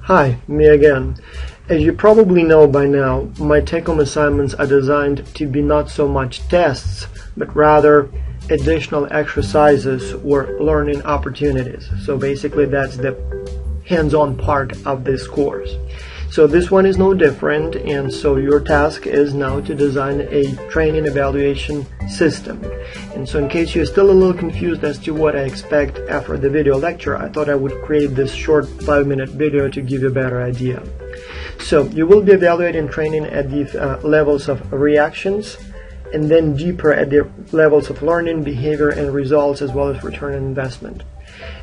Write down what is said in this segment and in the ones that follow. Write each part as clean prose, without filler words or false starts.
Hi, me again. As you probably know by now, my take-home assignments are designed to be not so much tests, but rather additional exercises or learning opportunities. So basically that's the hands-on part of this course. So this one is no different, and so your task is now to design a training evaluation system. And so in case you're still a little confused as to what I expect after the video lecture, I thought I would create this short 5-minute video to give you a better idea. So you will be evaluating training at the levels of reactions, and then deeper at the levels of learning, behavior, and results, as well as return on investment.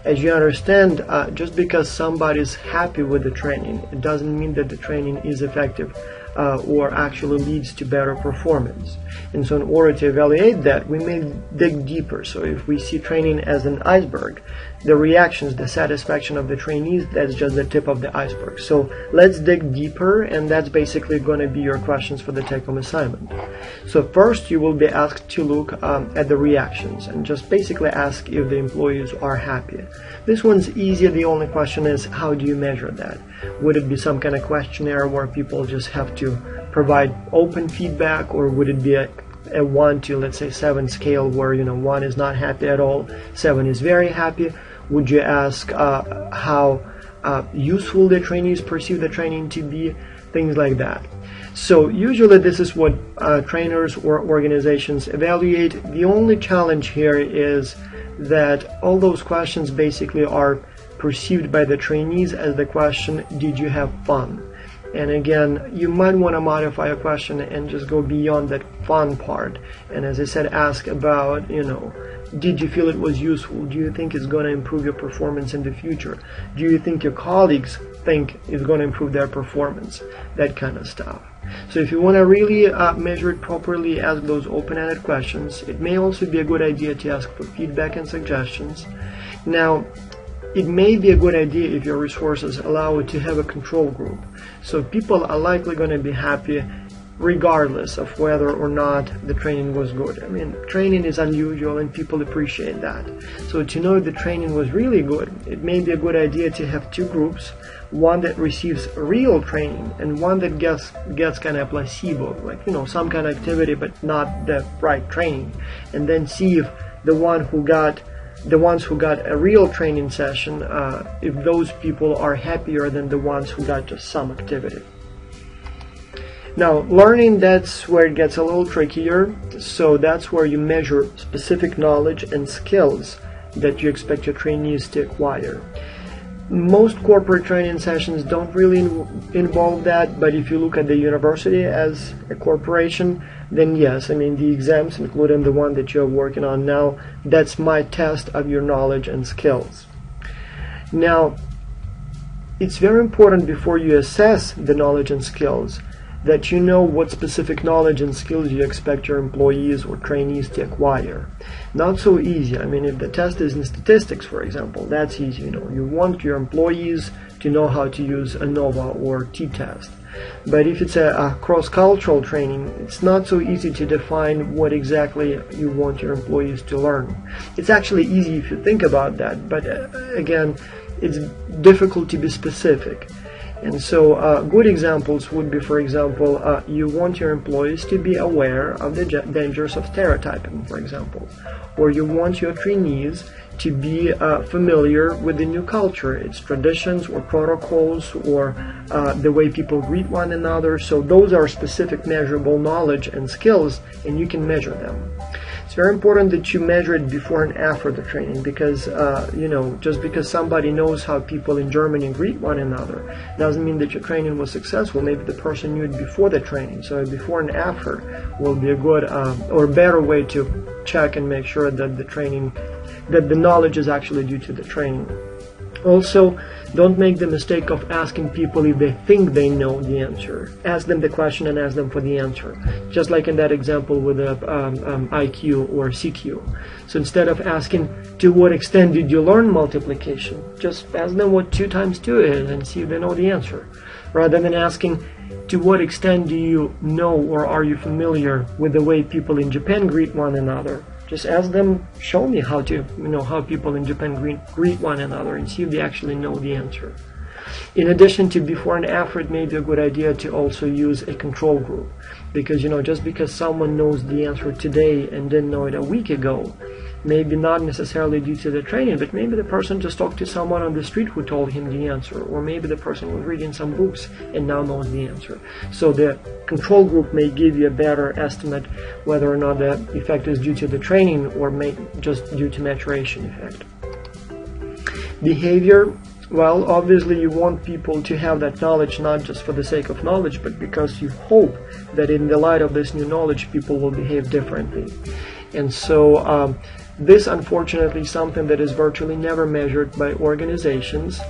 As you understand, just because somebody's happy with the training, it doesn't mean that the training is effective or actually leads to better performance. And so in order to evaluate that, we may dig deeper. So if we see training as an iceberg, the reactions, the satisfaction of the trainees, that's just the tip of the iceberg. So let's dig deeper, and that's basically going to be your questions for the take-home assignment. So first you will be asked to look at the reactions and just basically ask if the employees are happy. This one's easy. The only question is, how do you measure that? Would it be some kind of questionnaire where people just have to provide open feedback, or would it be a 1 to, let's say, 7 scale where 1 is not happy at all, 7 is very happy? Would you ask how useful the trainees perceive the training to be? Things like that. So usually this is what trainers or organizations evaluate. The only challenge here is that all those questions basically are perceived by the trainees as the question, did you have fun? And again, you might want to modify a question and just go beyond that fun part. And as I said, ask about, did you feel it was useful? Do you think it's going to improve your performance in the future? Do you think your colleagues think it's going to improve their performance? That kind of stuff. So if you want to really measure it properly, ask those open-ended questions. It may also be a good idea to ask for feedback and suggestions. Now, it may be a good idea, if your resources allow it, to have a control group. So people are likely going to be happy regardless of whether or not the training was good. I mean, training is unusual and people appreciate that. So to know if the training was really good, it may be a good idea to have 2 groups, one that receives real training and one that gets kind of placebo, like some kind of activity but not the right training, and then see if the ones who got a real training session, if those people are happier than the ones who got just some activity. Now, learning, that's where it gets a little trickier. So that's where you measure specific knowledge and skills that you expect your trainees to acquire. Most corporate training sessions don't really involve that, but if you look at the university as a corporation, then yes, I mean the exams, including the one that you're working on now, that's my test of your knowledge and skills. Now, it's very important before you assess the knowledge and skills that you know what specific knowledge and skills you expect your employees or trainees to acquire. Not so easy. I mean, if the test is in statistics, for example, that's easy. You want your employees to know how to use ANOVA or t-test. But if it's a cross-cultural training, it's not so easy to define what exactly you want your employees to learn. It's actually easy if you think about that, but again, it's difficult to be specific. And so good examples would be, for example, you want your employees to be aware of the dangers of stereotyping, for example. Or you want your trainees to be familiar with the new culture, its traditions or protocols, or the way people greet one another. So those are specific measurable knowledge and skills, and you can measure them. It's very important that you measure it before and after the training, because just because somebody knows how people in Germany greet one another doesn't mean that your training was successful. Maybe the person knew it before the training. So before and after will be a good or better way to check and make sure that the knowledge is actually due to the training. Also, don't make the mistake of asking people if they think they know the answer. Ask them the question and ask them for the answer. Just like in that example with the IQ or CQ. So instead of asking, to what extent did you learn multiplication? Just ask them what 2 times 2 is and see if they know the answer. Rather than asking, to what extent do you know or are you familiar with the way people in Japan greet one another? Just ask them, show me how people in Japan greet one another, and see if they actually know the answer. In addition to before and after, it may be a good idea to also use a control group, because just because someone knows the answer today and didn't know it a week ago, maybe not necessarily due to the training, but maybe the person just talked to someone on the street who told him the answer, or maybe the person was reading some books and now knows the answer. So the control group may give you a better estimate whether or not the effect is due to the training or just due to maturation effect. Behavior. Well, obviously you want people to have that knowledge not just for the sake of knowledge, but because you hope that in the light of this new knowledge people will behave differently. And so this unfortunately is something that is virtually never measured by organizations,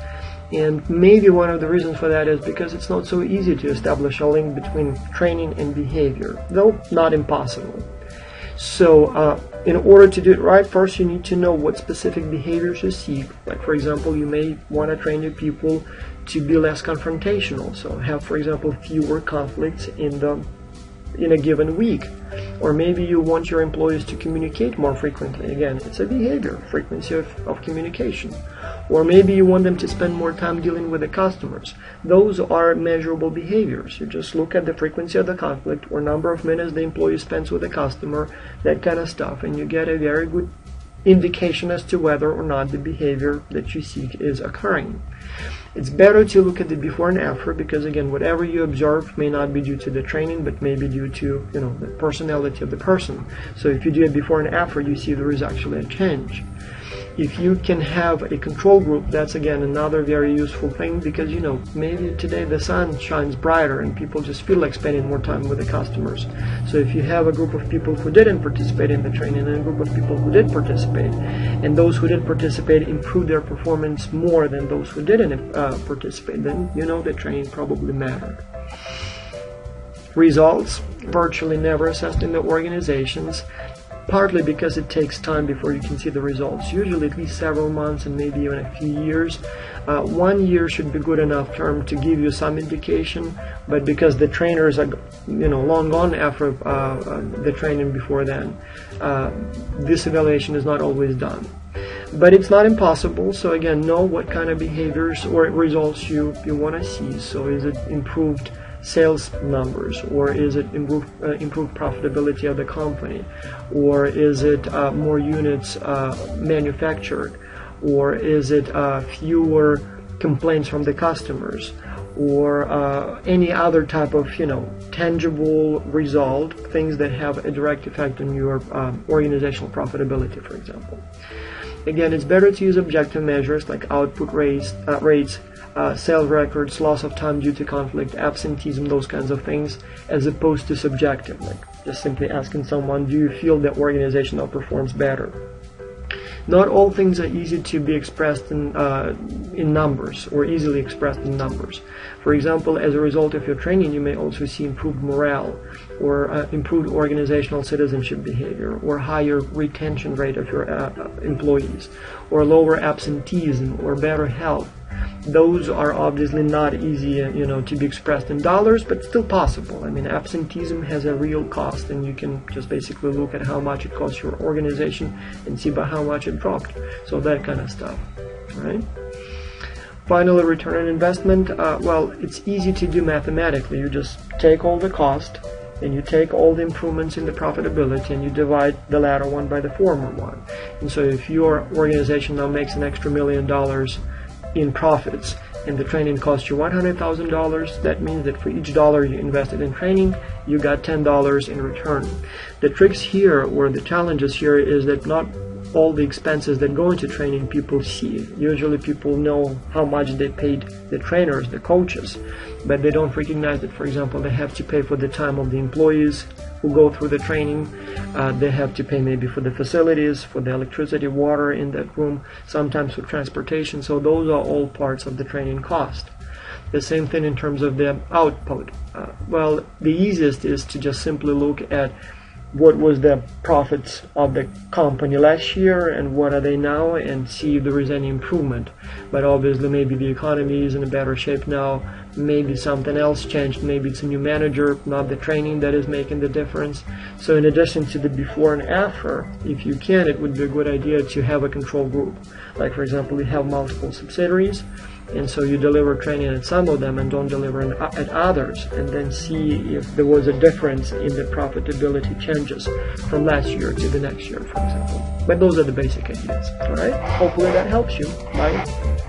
and maybe one of the reasons for that is because it's not so easy to establish a link between training and behavior, though not impossible. So in order to do it right, first you need to know what specific behaviors you seek. Like, for example, you may want to train your people to be less confrontational, so have, for example, fewer conflicts in a given week. Or maybe you want your employees to communicate more frequently. Again, it's a behavior, frequency of communication. Or maybe you want them to spend more time dealing with the customers. Those are measurable behaviors. You just look at the frequency of the conflict or number of minutes the employee spends with the customer, that kind of stuff, and you get a very good indication as to whether or not the behavior that you seek is occurring. It's better to look at the before and after, because again, whatever you observe may not be due to the training, but may be due to the personality of the person. So if you do a before and after, you see there is actually a change. If you can have a control group, that's again another very useful thing, because maybe today the sun shines brighter and people just feel like spending more time with the customers. So if you have a group of people who didn't participate in the training and a group of people who did participate, and those who did participate improved their performance more than those who didn't participate, then the training probably mattered. Results virtually never assessed in the organizations, partly because it takes time before you can see the results, usually at least several months and maybe even a few years. 1 year should be good enough term to give you some indication, but because the trainers are long gone after the training before then, this evaluation is not always done. But it's not impossible, so again, know what kind of behaviors or results you want to see. So is it improved sales numbers, or is it improved profitability of the company, or is it more units manufactured, or is it fewer complaints from the customers, or any other type of tangible result, things that have a direct effect on your organizational profitability, for example. Again, it's better to use objective measures like output rates, sales records, loss of time due to conflict, absenteeism, those kinds of things, as opposed to subjective, like just simply asking someone, do you feel the organization now performs better? Not all things are easy to be expressed in numbers, or easily expressed in numbers. For example, as a result of your training, you may also see improved morale, or improved organizational citizenship behavior, or higher retention rate of your employees, or lower absenteeism, or better health. Those are obviously not easy, to be expressed in dollars, but still possible. I mean, absenteeism has a real cost, and you can just basically look at how much it costs your organization and see by how much it dropped. So that kind of stuff, right? Finally, return on investment. Well, it's easy to do mathematically. You just take all the cost, and you take all the improvements in the profitability, and you divide the latter one by the former one. And so if your organization now makes an extra $1 million in profits, and the training cost you $100,000, that means that for each dollar you invested in training, you got $10 in return. The tricks here, or the challenges here, is that not all the expenses that go into training people see. Usually people know how much they paid the trainers, the coaches, but they don't recognize that, for example, they have to pay for the time of the employees who go through the training. They have to pay maybe for the facilities, for the electricity, water in that room, sometimes for transportation. So those are all parts of the training cost. The same thing in terms of the output. Well, the easiest is to just simply look at what was the profits of the company last year and what are they now, and see if there is any improvement. But obviously maybe the economy is in a better shape now, maybe something else changed, maybe it's a new manager, not the training that is making the difference. So in addition to the before and after, if you can, it would be a good idea to have a control group. Like, for example, you have multiple subsidiaries, and so you deliver training at some of them and don't deliver at others, and then see if there was a difference in the profitability changes from last year to the next year, for example. But those are the basic ideas. All right? Hopefully that helps you. Bye.